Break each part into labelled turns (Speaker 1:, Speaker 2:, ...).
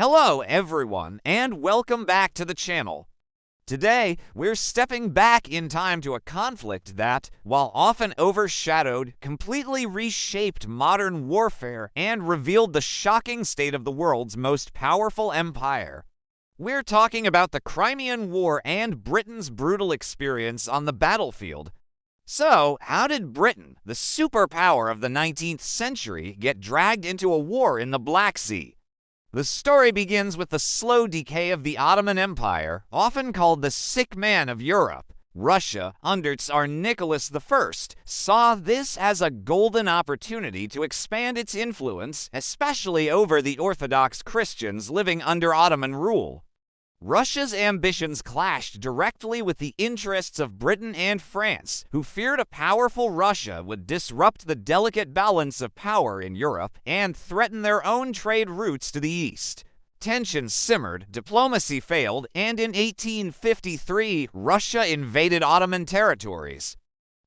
Speaker 1: Hello everyone, and welcome back to the channel. Today, we're stepping back in time to a conflict that, while often overshadowed, completely reshaped modern warfare and revealed the shocking state of the world's most powerful empire. We're talking about the Crimean War and Britain's brutal experience on the battlefield. So, how did Britain, the superpower of the 19th century, get dragged into a war in the Black Sea? The story begins with the slow decay of the Ottoman Empire, often called the sick man of Europe. Russia, under Tsar Nicholas I, saw this as a golden opportunity to expand its influence, especially over the Orthodox Christians living under Ottoman rule. Russia's ambitions clashed directly with the interests of Britain and France, who feared a powerful Russia would disrupt the delicate balance of power in Europe and threaten their own trade routes to the east. Tensions simmered, diplomacy failed, and in 1853, Russia invaded Ottoman territories.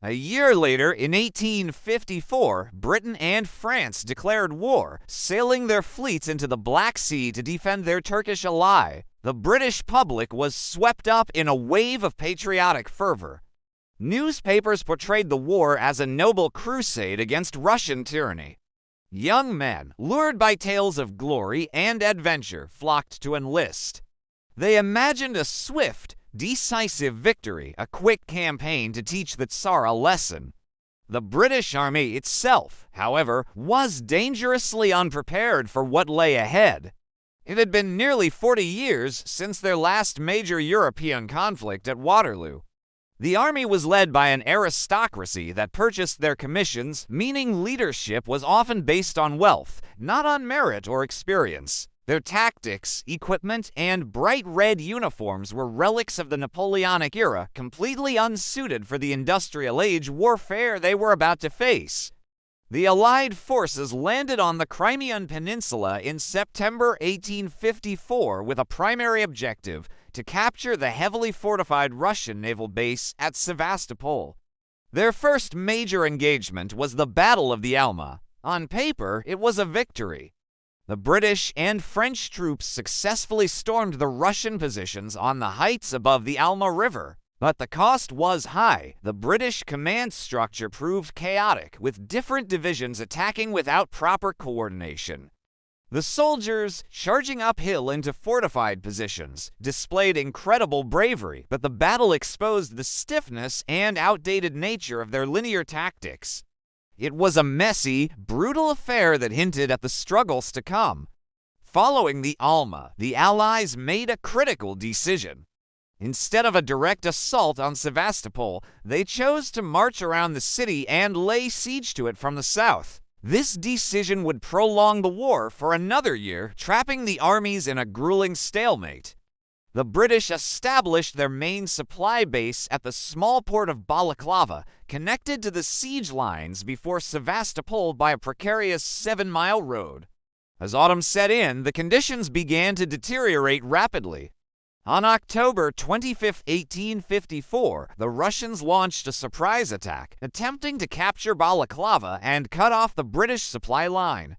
Speaker 1: A year later, in 1854, Britain and France declared war, sailing their fleets into the Black Sea to defend their Turkish ally. The British public was swept up in a wave of patriotic fervor. Newspapers portrayed the war as a noble crusade against Russian tyranny. Young men, lured by tales of glory and adventure, flocked to enlist. They imagined a swift, decisive victory, a quick campaign to teach the Tsar a lesson. The British Army itself, however, was dangerously unprepared for what lay ahead. It had been nearly 40 years since their last major European conflict at Waterloo. The army was led by an aristocracy that purchased their commissions, meaning leadership was often based on wealth, not on merit or experience. Their tactics, equipment, and bright red uniforms were relics of the Napoleonic era, completely unsuited for the industrial age warfare they were about to face. The Allied forces landed on the Crimean Peninsula in September 1854 with a primary objective: to capture the heavily fortified Russian naval base at Sevastopol. Their first major engagement was the Battle of the Alma. On paper, it was a victory. The British and French troops successfully stormed the Russian positions on the heights above the Alma River. But the cost was high. The British command structure proved chaotic, with different divisions attacking without proper coordination. The soldiers, charging uphill into fortified positions, displayed incredible bravery, but the battle exposed the stiffness and outdated nature of their linear tactics. It was a messy, brutal affair that hinted at the struggles to come. Following the Alma, the Allies made a critical decision. Instead of a direct assault on Sevastopol, they chose to march around the city and lay siege to it from the south. This decision would prolong the war for another year, trapping the armies in a grueling stalemate. The British established their main supply base at the small port of Balaclava, connected to the siege lines before Sevastopol by a precarious 7-mile road. As autumn set in, the conditions began to deteriorate rapidly. On October 25, 1854, the Russians launched a surprise attack, attempting to capture Balaclava and cut off the British supply line.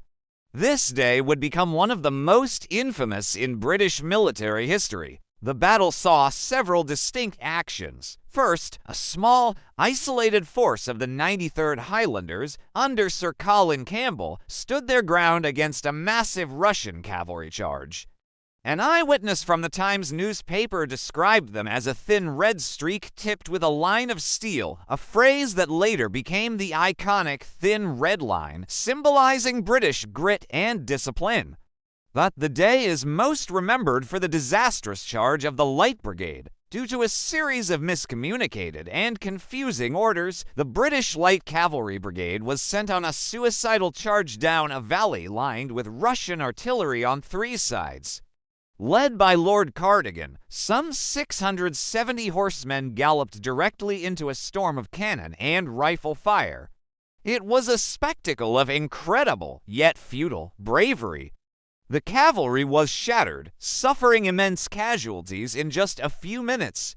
Speaker 1: This day would become one of the most infamous in British military history. The battle saw several distinct actions. First, a small, isolated force of the 93rd Highlanders, under Sir Colin Campbell, stood their ground against a massive Russian cavalry charge. An eyewitness from the Times newspaper described them as a thin red streak tipped with a line of steel, a phrase that later became the iconic thin red line, symbolizing British grit and discipline. But the day is most remembered for the disastrous charge of the Light Brigade. Due to a series of miscommunicated and confusing orders, the British Light Cavalry Brigade was sent on a suicidal charge down a valley lined with Russian artillery on 3 sides. Led by Lord Cardigan, some 670 horsemen galloped directly into a storm of cannon and rifle fire. It was a spectacle of incredible, yet futile, bravery. The cavalry was shattered, suffering immense casualties in just a few minutes.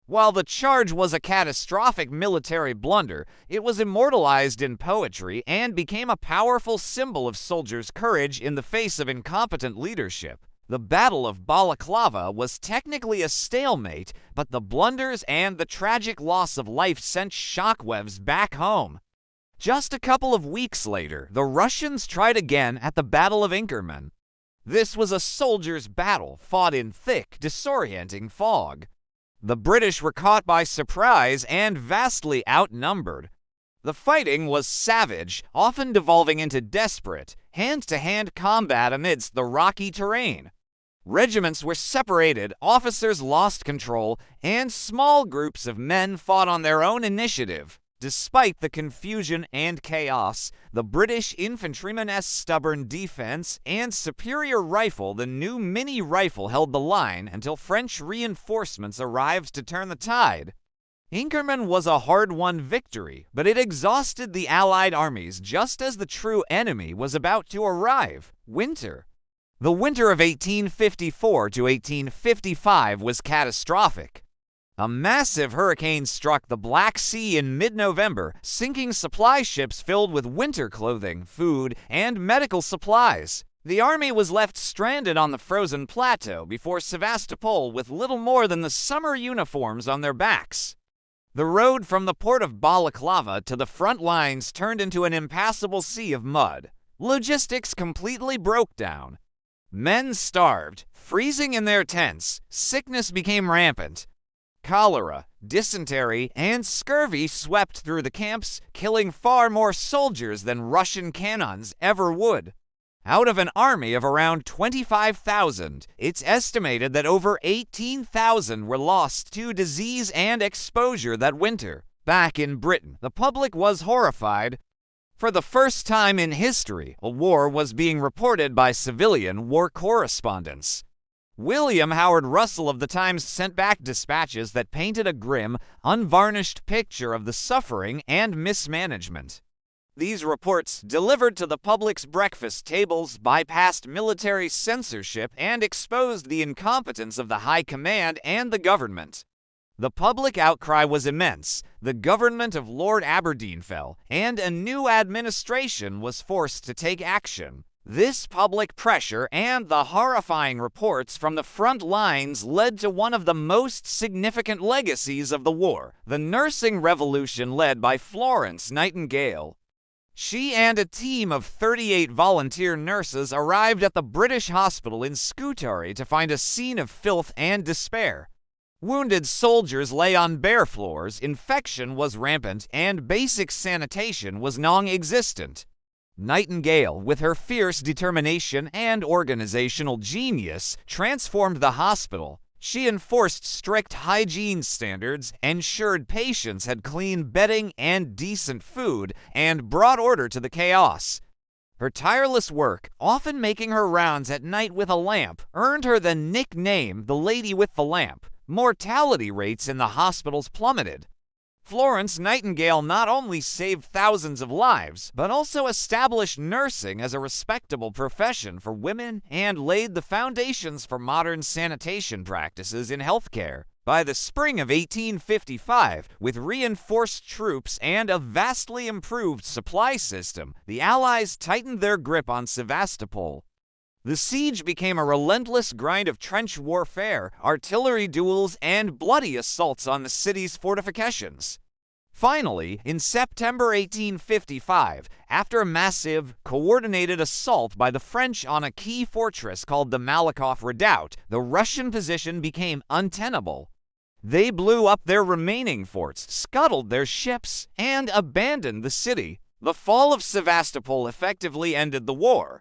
Speaker 1: While the charge was a catastrophic military blunder, it was immortalized in poetry and became a powerful symbol of soldiers' courage in the face of incompetent leadership. The Battle of Balaclava was technically a stalemate, but the blunders and the tragic loss of life sent shockwaves back home. Just a couple of weeks later, the Russians tried again at the Battle of Inkerman. This was a soldiers' battle fought in thick, disorienting fog. The British were caught by surprise and vastly outnumbered. The fighting was savage, often devolving into desperate, hand-to-hand combat amidst the rocky terrain. Regiments were separated, officers lost control, and small groups of men fought on their own initiative. Despite the confusion and chaos, the British infantrymen's stubborn defense and superior rifle, the new mini rifle, held the line until French reinforcements arrived to turn the tide. Inkerman was a hard-won victory, but it exhausted the Allied armies just as the true enemy was about to arrive: winter. The winter of 1854 to 1855 was catastrophic. A massive hurricane struck the Black Sea in mid-November, sinking supply ships filled with winter clothing, food, and medical supplies. The army was left stranded on the frozen plateau before Sevastopol with little more than the summer uniforms on their backs. The road from the port of Balaclava to the front lines turned into an impassable sea of mud. Logistics completely broke down. Men starved, freezing in their tents. Sickness became rampant. Cholera, dysentery, and scurvy swept through the camps, killing far more soldiers than Russian cannons ever would. Out of an army of around 25,000, it's estimated that over 18,000 were lost to disease and exposure that winter. Back in Britain, the public was horrified. For the first time in history, a war was being reported by civilian war correspondents. William Howard Russell of the Times sent back dispatches that painted a grim, unvarnished picture of the suffering and mismanagement. These reports, delivered to the public's breakfast tables, bypassed military censorship and exposed the incompetence of the High Command and the government. The public outcry was immense. The government of Lord Aberdeen fell, and a new administration was forced to take action. This public pressure and the horrifying reports from the front lines led to one of the most significant legacies of the war, the nursing revolution led by Florence Nightingale. She and a team of 38 volunteer nurses arrived at the British hospital in Scutari to find a scene of filth and despair. Wounded soldiers lay on bare floors, infection was rampant, and basic sanitation was non-existent. Nightingale, with her fierce determination and organizational genius, transformed the hospital. She enforced strict hygiene standards, ensured patients had clean bedding and decent food, and brought order to the chaos. Her tireless work, often making her rounds at night with a lamp, earned her the nickname the Lady with the Lamp. Mortality rates in the hospitals plummeted. Florence Nightingale not only saved thousands of lives, but also established nursing as a respectable profession for women and laid the foundations for modern sanitation practices in healthcare. By the spring of 1855, with reinforced troops and a vastly improved supply system, the Allies tightened their grip on Sevastopol. The siege became a relentless grind of trench warfare, artillery duels, and bloody assaults on the city's fortifications. Finally, in September 1855, after a massive, coordinated assault by the French on a key fortress called the Malakoff Redoubt, the Russian position became untenable. They blew up their remaining forts, scuttled their ships, and abandoned the city. The fall of Sevastopol effectively ended the war.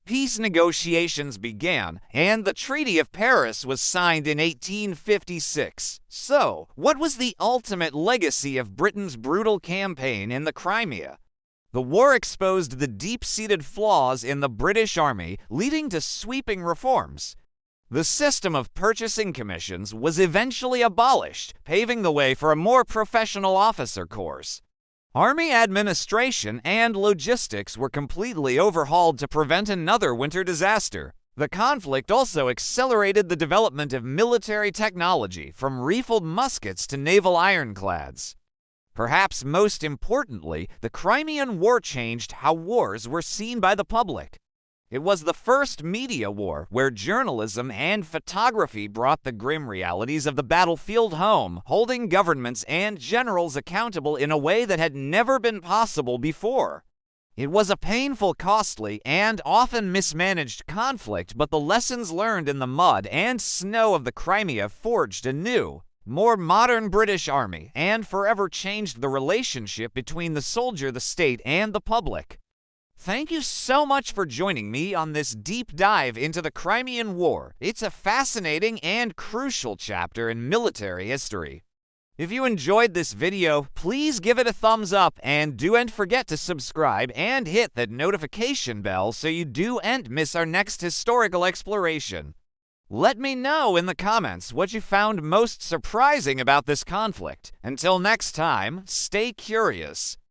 Speaker 1: Peace negotiations began, and the Treaty of Paris was signed in 1856. So, what was the ultimate legacy of Britain's brutal campaign in the Crimea? The war exposed the deep-seated flaws in the British Army, leading to sweeping reforms. The system of purchasing commissions was eventually abolished, paving the way for a more professional officer corps. Army administration and logistics were completely overhauled to prevent another winter disaster. The conflict also accelerated the development of military technology, from rifled muskets to naval ironclads. Perhaps most importantly, the Crimean War changed how wars were seen by the public. It was the first media war where journalism and photography brought the grim realities of the battlefield home, holding governments and generals accountable in a way that had never been possible before. It was a painful, costly, and often mismanaged conflict, but the lessons learned in the mud and snow of the Crimea forged a new, more modern British army and forever changed the relationship between the soldier, the state, and the public. Thank you so much for joining me on this deep dive into the Crimean War. It's a fascinating and crucial chapter in military history. If you enjoyed this video, please give it a thumbs up and don't forget to subscribe and hit that notification bell so you don't miss our next historical exploration. Let me know in the comments what you found most surprising about this conflict. Until next time, stay curious.